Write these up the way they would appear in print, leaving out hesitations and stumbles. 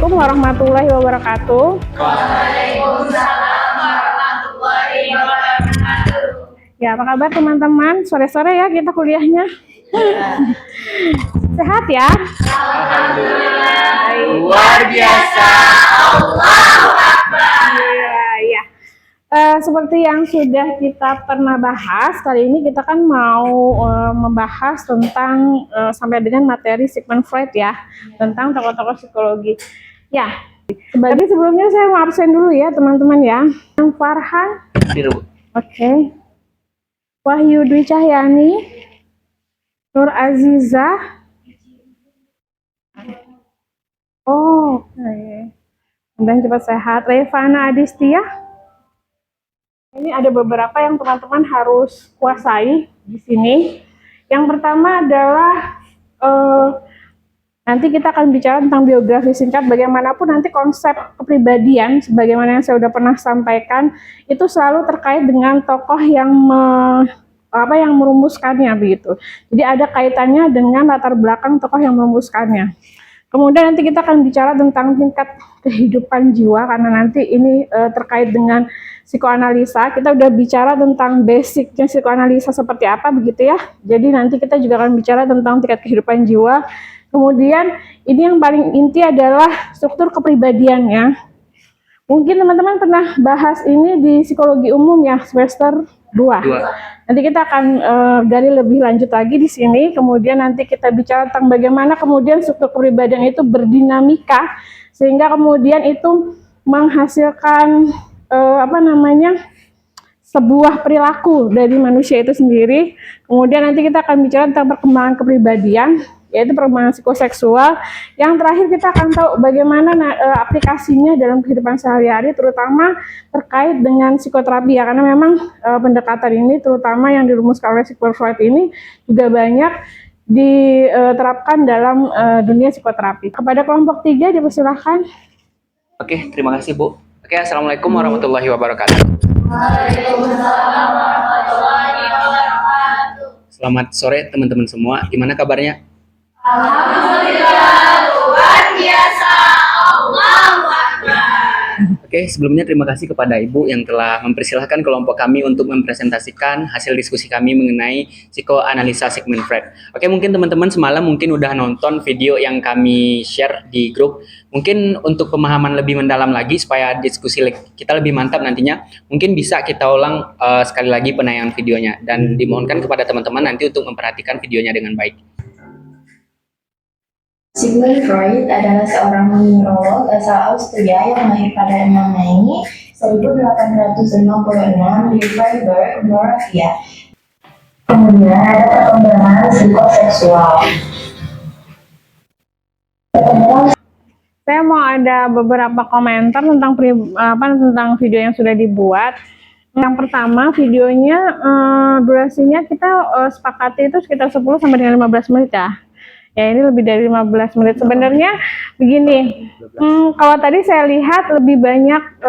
Assalamualaikum warahmatullahi wabarakatuh. Waalaikumsalam warahmatullahi wabarakatuh. Ya, apa kabar teman-teman? Sore-sore ya kita kuliahnya. Sehat ya? Alhamdulillah. Luar biasa. Allahu Akbar. Iya. Seperti yang sudah kita pernah bahas, kali ini kita kan mau membahas tentang sampai dengan materi Sigmund Freud ya, tentang tokoh-tokoh psikologi. Ya, tapi sebelumnya saya mau absen dulu ya teman-teman ya. Yang Farhan, oke. Wahyu Dwi Cahyani, Nur Azizah. Oh, oke. Dan cepat sehat. Revana Adistia. Ini ada beberapa yang teman-teman harus kuasai di sini. Yang pertama adalah nanti kita akan bicara tentang biografi singkat. Bagaimanapun nanti konsep kepribadian, sebagaimana yang saya sudah pernah sampaikan, itu selalu terkait dengan tokoh yang yang merumuskannya begitu. Jadi ada kaitannya dengan latar belakang tokoh yang merumuskannya. Kemudian nanti kita akan bicara tentang tingkat kehidupan jiwa, karena nanti ini terkait dengan psikoanalisa. Kita udah bicara tentang basicnya psikoanalisa seperti apa begitu ya. Jadi nanti kita juga akan bicara tentang tingkat kehidupan jiwa. Kemudian ini yang paling inti adalah struktur kepribadiannya. Mungkin teman-teman pernah bahas ini di psikologi umum ya, semester 2. Nanti kita akan gali lebih lanjut lagi di sini. Kemudian nanti kita bicara tentang bagaimana kemudian struktur kepribadian itu berdinamika sehingga kemudian itu menghasilkan sebuah perilaku dari manusia itu sendiri. Kemudian nanti kita akan bicara tentang perkembangan kepribadian, yaitu perkembangan psikoseksual. Yang terakhir kita akan tahu bagaimana aplikasinya dalam kehidupan sehari-hari, terutama terkait dengan psikoterapi ya, karena memang pendekatan ini terutama yang dirumuskan oleh Sigmund Freud ini juga banyak diterapkan dalam dunia psikoterapi. Kepada kelompok 3 dipersilahkan. Oke, terima kasih Bu. Oke, Assalamualaikum warahmatullahi wabarakatuh. Waalaikumsalam warahmatullahi wabarakatuh. Selamat sore teman-teman semua. Gimana kabarnya? Alhamdulillah, luar biasa. Allahu Akbar. Oke, sebelumnya terima kasih kepada Ibu yang telah mempersilahkan kelompok kami untuk mempresentasikan hasil diskusi kami mengenai psikoanalisa Sigmund Freud. Oke, mungkin teman-teman semalam mungkin udah nonton video yang kami share di grup. Mungkin untuk pemahaman lebih mendalam lagi supaya diskusi kita lebih mantap nantinya, mungkin bisa kita ulang sekali lagi penayangan videonya. Dan dimohonkan kepada teman-teman nanti untuk memperhatikan videonya dengan baik. Sigmund Freud adalah seorang neurolog asal Austria yang lahir pada 6 Mei 1856 di Freiburg, Moravia. Kemudian ada perkembangan psikoseksual. Saya mau ada beberapa komentar tentang tentang video yang sudah dibuat. Yang pertama, videonya durasinya kita sepakati itu sekitar 10 sampai dengan 15 menit ya. Ya, ini lebih dari 15 menit. Sebenarnya begini, kalau tadi saya lihat lebih banyak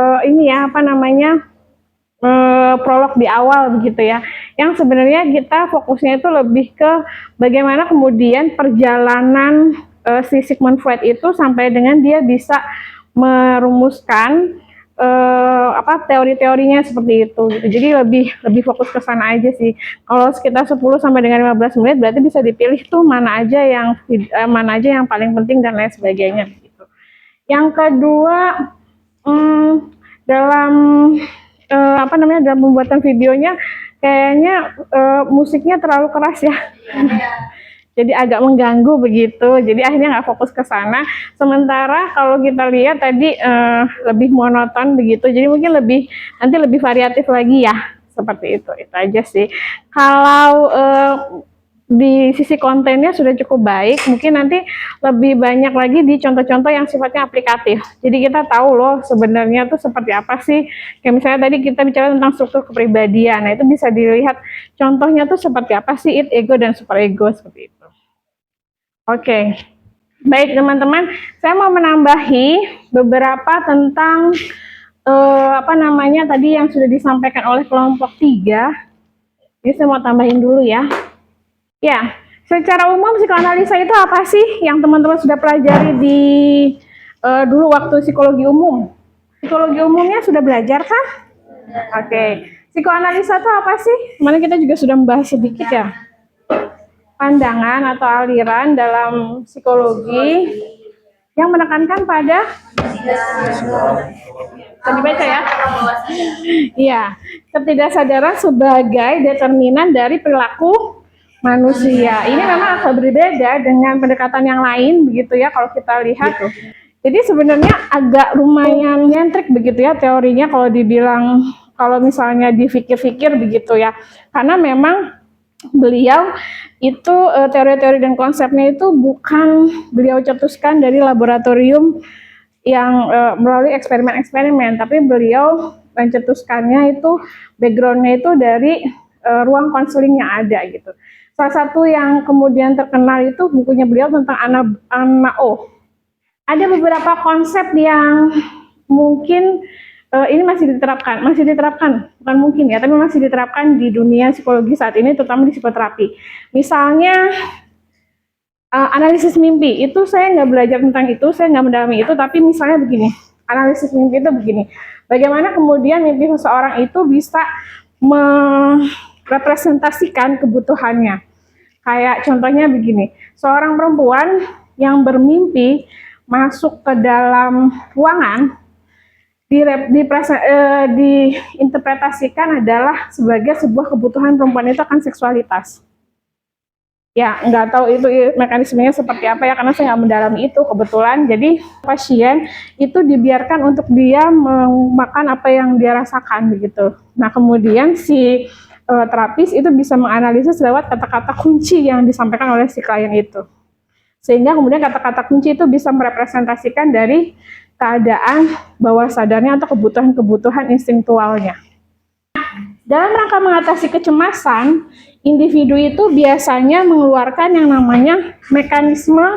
prolog di awal begitu ya. Yang sebenarnya kita fokusnya itu lebih ke bagaimana kemudian perjalanan si Sigmund Freud itu sampai dengan dia bisa merumuskan teori-teorinya seperti itu gitu. Jadi lebih fokus ke sana aja sih. Kalau sekitar 10 sampai dengan 15 menit berarti bisa dipilih tuh mana aja yang paling penting dan lain sebagainya gitu. Yang kedua, dalam dalam pembuatan videonya kayaknya musiknya terlalu keras ya. Jadi agak mengganggu begitu, jadi akhirnya nggak fokus ke sana. Sementara kalau kita lihat tadi lebih monoton begitu, jadi mungkin nanti lebih variatif lagi ya, seperti itu aja sih. Kalau di sisi kontennya sudah cukup baik, mungkin nanti lebih banyak lagi di contoh-contoh yang sifatnya aplikatif. Jadi kita tahu loh sebenarnya tuh seperti apa sih. Kayak misalnya tadi kita bicara tentang struktur kepribadian, nah itu bisa dilihat contohnya tuh seperti apa sih id, ego, dan superego seperti itu. Oke, baik teman-teman, saya mau menambahi beberapa tentang tadi yang sudah disampaikan oleh kelompok 3. Jadi saya mau tambahin dulu ya. Ya, secara umum psikoanalisa itu apa sih yang teman-teman sudah pelajari di dulu waktu psikologi umum. Psikologi umumnya sudah belajar kah? Oke. Psikoanalisa itu apa sih? Kemarin kita juga sudah membahas sedikit ya. Pandangan atau aliran dalam psikologi yang menekankan pada bisa dibaca ya. Iya, ketidaksadaran sebagai determinan dari perilaku manusia. Ini memang agak berbeda dengan pendekatan yang lain begitu ya kalau kita lihat. Jadi sebenarnya agak lumayan nyentrik begitu ya teorinya kalau dibilang, kalau misalnya dipikir-pikir begitu ya. Karena memang beliau itu teori-teori dan konsepnya itu bukan beliau cetuskan dari laboratorium yang melalui eksperimen-eksperimen, tapi beliau mencetuskannya itu backgroundnya itu dari ruang konseling yang ada gitu. Salah satu yang kemudian terkenal itu bukunya beliau tentang Anao. Ada beberapa konsep yang mungkin ini masih diterapkan, bukan mungkin ya, tapi masih diterapkan di dunia psikologi saat ini, terutama di psikoterapi. Misalnya analisis mimpi, itu saya nggak belajar tentang itu, saya nggak mendalami itu, tapi misalnya begini, analisis mimpi itu begini, bagaimana kemudian mimpi seseorang itu bisa merepresentasikan kebutuhannya. Kayak contohnya begini, seorang perempuan yang bermimpi masuk ke dalam ruangan, diinterpretasikan adalah sebagai sebuah kebutuhan perempuan itu akan seksualitas. Ya, nggak tahu itu mekanismenya seperti apa ya, karena saya nggak mendalami itu kebetulan. Jadi pasien itu dibiarkan untuk dia memakan apa yang dia rasakan begitu. Nah kemudian si terapis itu bisa menganalisis lewat kata-kata kunci yang disampaikan oleh si klien itu. Sehingga kemudian kata-kata kunci itu bisa merepresentasikan dari keadaan bawah sadarnya atau kebutuhan-kebutuhan instingtualnya. Dalam rangka mengatasi kecemasan, individu itu biasanya mengeluarkan yang namanya mekanisme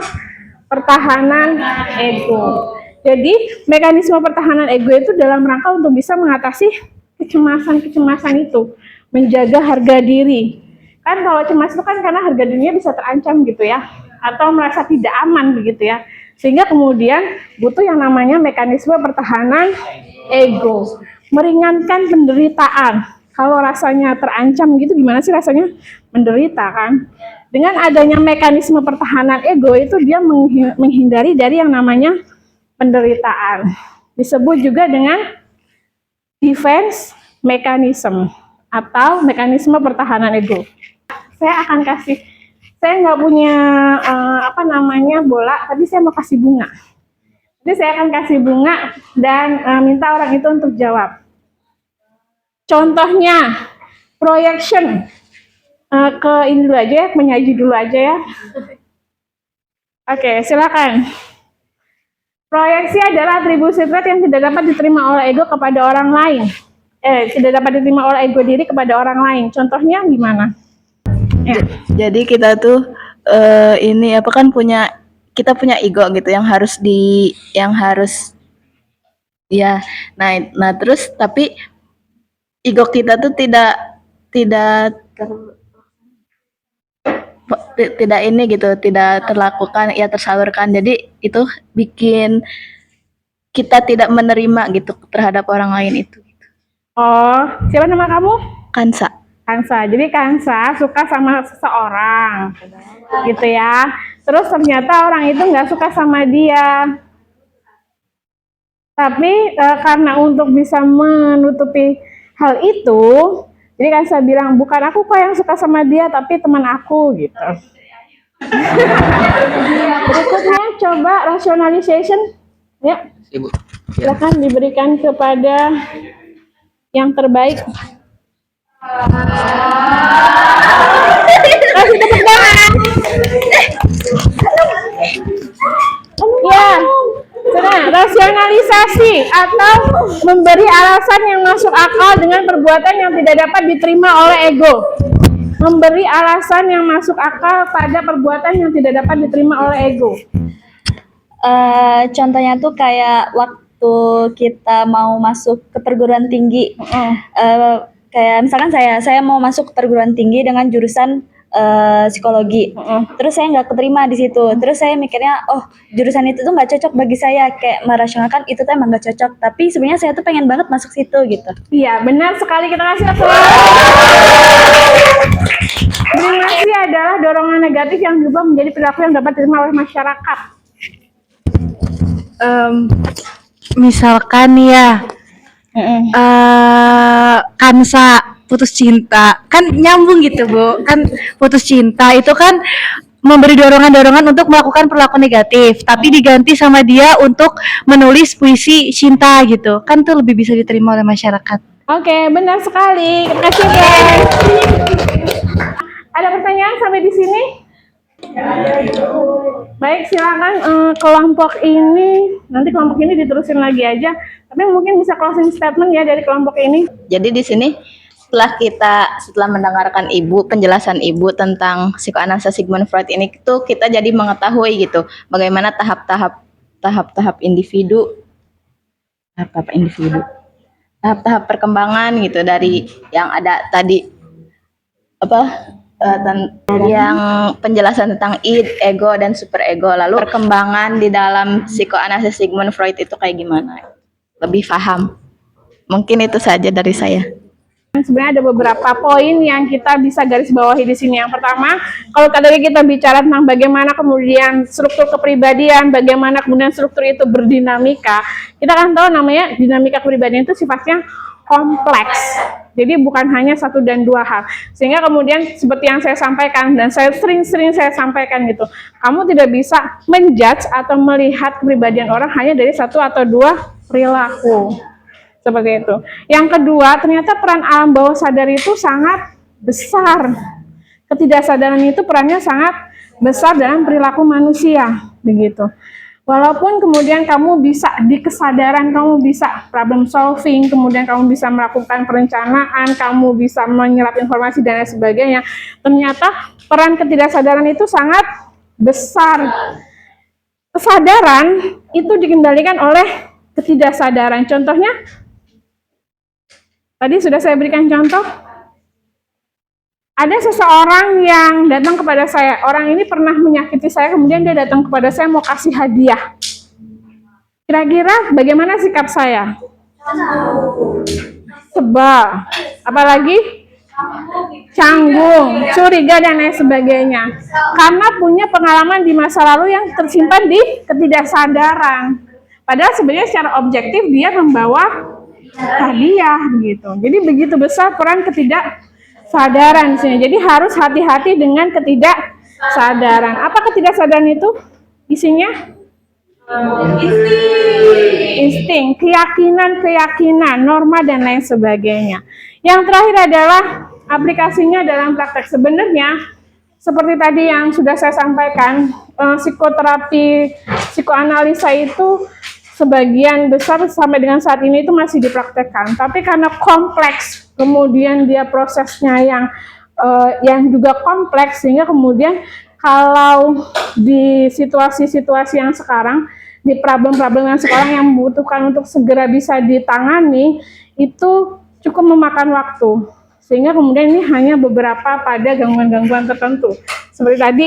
pertahanan ego. Jadi, mekanisme pertahanan ego itu dalam rangka untuk bisa mengatasi kecemasan-kecemasan itu, menjaga harga diri. Kan kalau cemas itu kan karena harga dirinya bisa terancam gitu ya, atau merasa tidak aman begitu ya. Sehingga kemudian butuh yang namanya mekanisme pertahanan ego. Meringankan penderitaan. Kalau rasanya terancam gitu, gimana sih rasanya menderita kan? Dengan adanya mekanisme pertahanan ego itu dia menghindari dari yang namanya penderitaan. Disebut juga dengan defense mechanism atau mekanisme pertahanan ego. Saya akan kasih, saya nggak punya bola, tapi saya mau kasih bunga. Jadi saya akan kasih bunga dan minta orang itu untuk jawab. Contohnya, projection. Ke ini dulu aja ya, menyaji dulu aja ya. Oke, silakan. Proyeksi adalah atribusi trait yang tidak dapat diterima oleh ego kepada orang lain. Tidak dapat diterima oleh ego diri kepada orang lain. Contohnya gimana? Ya. Jadi kita tuh kita punya ego gitu yang harus ya. Nah terus tapi ego kita tuh tidak terlakukan, ya tersalurkan. Jadi itu bikin kita tidak menerima gitu terhadap orang lain itu. Oh, siapa nama kamu? Kansa. Jadi Kansa suka sama seseorang, gitu ya. Terus ternyata orang itu nggak suka sama dia. Tapi karena untuk bisa menutupi hal itu, jadi Kansa bilang, bukan aku kok yang suka sama dia, tapi teman aku, gitu. Berikutnya coba rationalization, ya. Ibu. Silakan diberikan kepada yang terbaik. Kasih tepuk tangan. Ya, senang. Rasionalisasi atau memberi alasan yang masuk akal dengan perbuatan yang tidak dapat diterima oleh ego. Memberi alasan yang masuk akal pada perbuatan yang tidak dapat diterima oleh ego. Contohnya tuh kayak waktu kita mau masuk ke perguruan tinggi, kayak misalkan saya mau masuk ke perguruan tinggi dengan jurusan psikologi. Terus saya nggak keterima di situ. Terus saya mikirnya, oh jurusan itu tuh nggak cocok bagi saya. Kayak merasionalkan itu tuh emang nggak cocok. Tapi sebenarnya saya tuh pengen banget masuk situ gitu. Iya, benar sekali, kita kasih aplaus. Diskriminasi adalah dorongan negatif yang juga menjadi perilaku yang dapat diterima oleh masyarakat. Misalkan ya, Kansa putus cinta, kan nyambung gitu Bu, kan putus cinta itu kan memberi dorongan-dorongan untuk melakukan perilaku negatif, tapi diganti sama dia untuk menulis puisi cinta gitu, kan tuh lebih bisa diterima oleh masyarakat. Oke, benar sekali. Terima kasih, guys. Ada pertanyaan sampai di sini? Baik, silakan kelompok ini, nanti kelompok ini diterusin lagi aja. Tapi mungkin bisa closing statement ya dari kelompok ini. Jadi di sini setelah mendengarkan penjelasan ibu tentang psikoanalisa Sigmund Freud ini tuh kita jadi mengetahui gitu bagaimana tahap-tahap perkembangan gitu dari yang ada tadi yang penjelasan tentang id, ego dan superego, lalu perkembangan di dalam psikoanalisis Sigmund Freud itu kayak gimana, lebih paham. Mungkin itu saja dari saya. Sebenarnya ada beberapa poin yang kita bisa garis bawahi di sini. Yang pertama, kalau tadi kita bicara tentang bagaimana kemudian struktur kepribadian, bagaimana kemudian struktur itu berdinamika, kita kan tahu namanya dinamika kepribadian itu sifatnya kompleks. Jadi bukan hanya satu dan dua hal. Sehingga kemudian seperti yang saya sampaikan dan saya sering saya sampaikan gitu, kamu tidak bisa menjudge atau melihat kepribadian orang hanya dari satu atau dua perilaku. Seperti itu. Yang kedua, ternyata peran alam bawah sadar itu sangat besar. Ketidaksadaran itu perannya sangat besar dalam perilaku manusia, begitu. Walaupun kemudian kamu bisa di kesadaran, kamu bisa problem solving, kemudian kamu bisa melakukan perencanaan, kamu bisa menyerap informasi dan lain sebagainya, ternyata peran ketidaksadaran itu sangat besar. Kesadaran itu dikendalikan oleh ketidaksadaran. Contohnya, tadi sudah saya berikan contoh. Ada seseorang yang datang kepada saya. Orang ini pernah menyakiti saya, kemudian dia datang kepada saya mau kasih hadiah. Kira-kira bagaimana sikap saya? Sebal. Apalagi? Canggung, curiga, dan lain sebagainya. Karena punya pengalaman di masa lalu yang tersimpan di ketidaksadaran. Padahal sebenarnya secara objektif dia membawa hadiah gitu. Jadi begitu besar peran ketidaksadaran di sini. Jadi harus hati-hati dengan ketidaksadaran. Apa ketidaksadaran itu? Isinya insting, keyakinan, norma dan lain sebagainya. Yang terakhir adalah aplikasinya dalam praktek. Sebenarnya seperti tadi yang sudah saya sampaikan, psikoterapi, psikoanalisa itu sebagian besar sampai dengan saat ini itu masih dipraktekkan, tapi karena kompleks, kemudian dia prosesnya yang juga kompleks, sehingga kemudian kalau di situasi-situasi yang sekarang, di problem-problem yang sekarang yang membutuhkan untuk segera bisa ditangani, itu cukup memakan waktu, sehingga kemudian ini hanya beberapa pada gangguan-gangguan tertentu, seperti tadi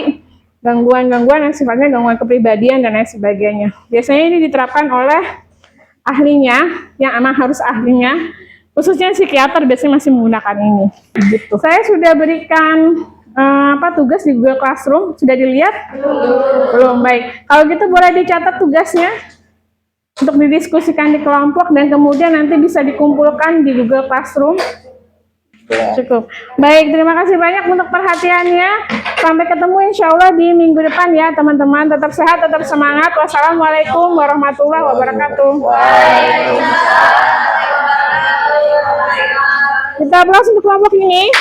gangguan-gangguan yang sifatnya gangguan kepribadian dan lain sebagainya. Biasanya ini diterapkan oleh ahlinya, yang emang harus ahlinya, khususnya psikiater biasanya masih menggunakan ini. Gitu. Saya sudah berikan tugas di Google Classroom, sudah dilihat? Belum, baik. Kalau gitu boleh dicatat tugasnya untuk didiskusikan di kelompok dan kemudian nanti bisa dikumpulkan di Google Classroom. Cukup. Baik, terima kasih banyak untuk perhatiannya. Sampai ketemu insya Allah di minggu depan ya teman-teman. Tetap sehat, tetap semangat. Wassalamualaikum warahmatullahi wabarakatuh. Kita aplaus untuk kelompok ini.